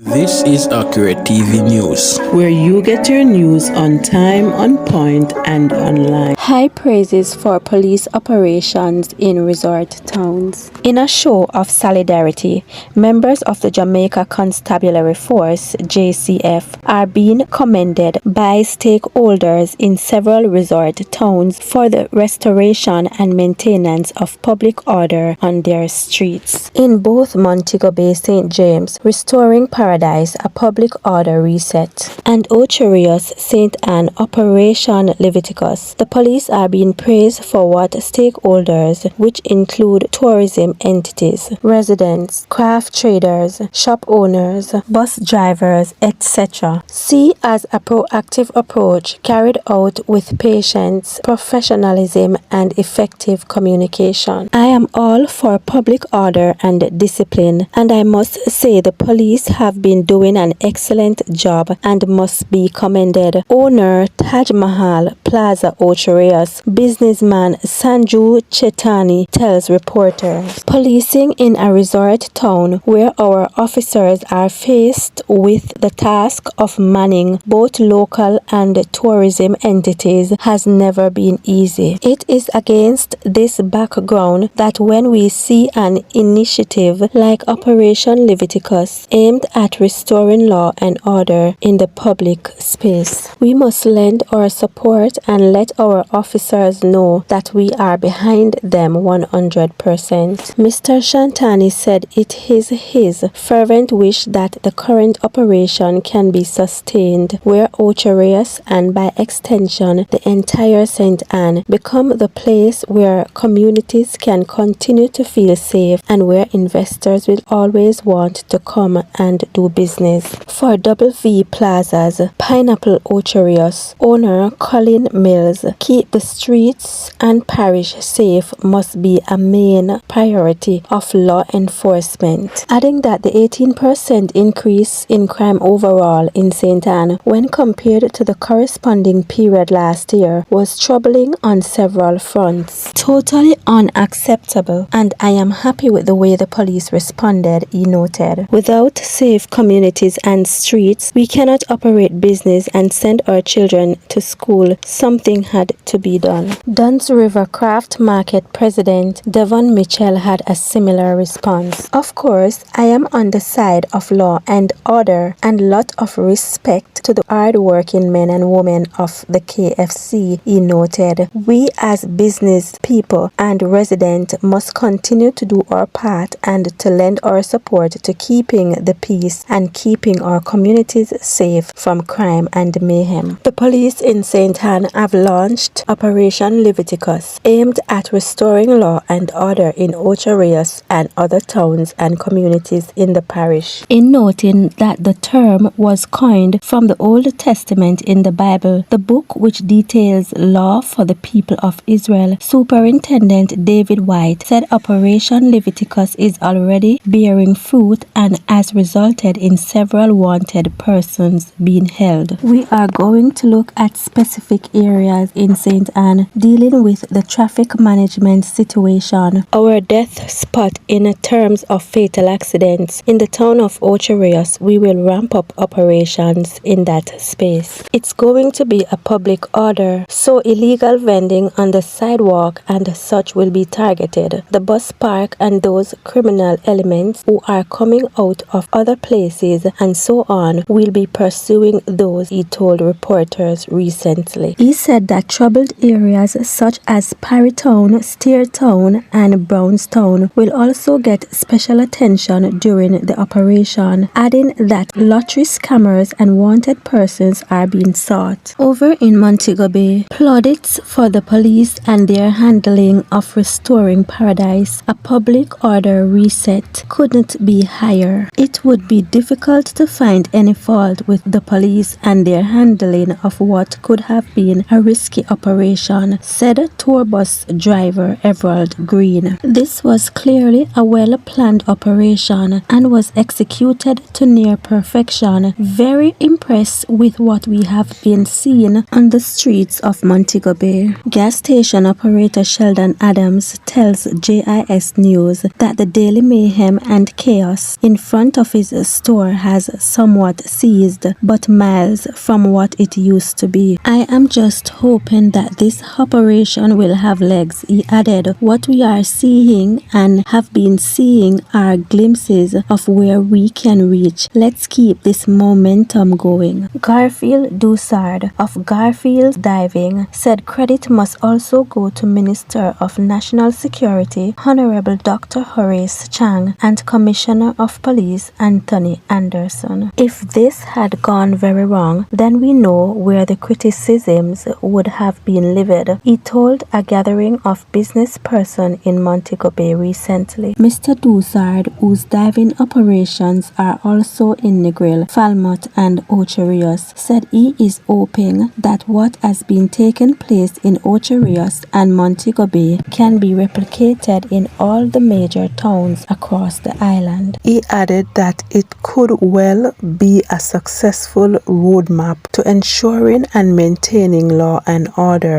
This is Accurate TV News, where you get your news on time, on point, and online. High praises for police operations in resort towns. In a show of solidarity, members of the Jamaica Constabulary Force, JCF, are being commended by stakeholders in several resort towns for the restoration and maintenance of public order on their streets. In both Montego Bay, St. James, Restoring Paradise, a public order reset, and Ocho Rios, St. Anne, Operation Leviticus, the police are being praised for what stakeholders, which include tourism entities, residents, craft traders, shop owners, bus drivers, etc., see as a proactive approach carried out with patience, professionalism, and effective communication. I am all for public order and discipline, and I must say the police have been doing an excellent job and must be commended. Owner Taj Mahal Plaza Ocho Rios, businessman Sanju Chetani tells reporters. Policing in a resort town where our officers are faced with the task of manning both local and tourism entities has never been easy. It is against this background that when we see an initiative like Operation Leviticus aimed at restoring law and order in the public space, we must lend our support and let our officers know that we are behind them 100%. Mr. Shantani said it is his fervent wish that the current operation can be sustained where Ocho Rios and by extension the entire St. Anne become the place where communities can continue to feel safe and where investors will always want to come and do business. For Double V Plazas, Pineapple Ocho Rios, owner Colin Mills, keep the streets and parish safe must be a main priority of law enforcement, adding that the 18% increase in crime overall in St. Anne when compared to the corresponding period last year was troubling on several fronts. Totally unacceptable, and I am happy with the way the police responded, he noted. Without safe communities and streets, we cannot operate business and send our children to school. Something had to be done. Duns River Craft Market President Devon Mitchell had a similar response. Of course, I am on the side of law and order and lot of respect to the hard-working men and women of the KFC, he noted. We as business people and residents must continue to do our part and to lend our support to keeping the peace and keeping our communities safe from crime and mayhem. The police in St. Anne have launched Operation Leviticus, aimed at restoring law and order in Ocho Rios and other towns and communities in the parish. In noting that the term was coined from the Old Testament in the Bible, the book which details law for the people of Israel, Superintendent David White said Operation Leviticus is already bearing fruit and has resulted in several wanted persons being held. We are going to look at specific areas in St. Anne dealing with the traffic management situation. Our death spot in terms of fatal accidents in the town of Ocho Rios, we will ramp up operations in that space. It's going to be a public order, so illegal vending on the sidewalk and such will be targeted. The bus park and those criminal elements who are coming out of other places and so on will be pursuing those, he told reporters recently. He said that troubled areas such as Parrytown, Steertown, and Brownstown will also get special attention during the operation, adding that lottery scammers and wanted persons are being sought. Over in Montego Bay, plaudits for the police and their handling of Restoring Paradise, a public order reset, couldn't be higher. It would be difficult to find any fault with the police and their handling of what could have been a risky operation operation, said tour bus driver Everald Green. This was clearly a well-planned operation and was executed to near perfection. Very impressed with what we have been seeing on the streets of Montego Bay. Gas station operator Sheldon Adams tells JIS News that the daily mayhem and chaos in front of his store has somewhat ceased, but miles from what it used to be. I am just hoping that this operation will have legs, he added. What we are seeing and have been seeing are glimpses of where we can reach. Let's keep this momentum going. Garfield Dussard of Garfield Diving said credit must also go to Minister of National Security Honorable Dr. Horace Chang and Commissioner of Police Anthony Anderson. If this had gone very wrong, then we know where the criticisms would have been livid, he told a gathering of business persons in Montego Bay recently. Mr. Dussard, whose diving operations are also in Negril, Falmouth and Ocho Rios, said he is hoping that what has been taking place in Ocho Rios and Montego Bay can be replicated in all the major towns across the island. He added that it could well be a successful roadmap to ensuring and maintaining law and order.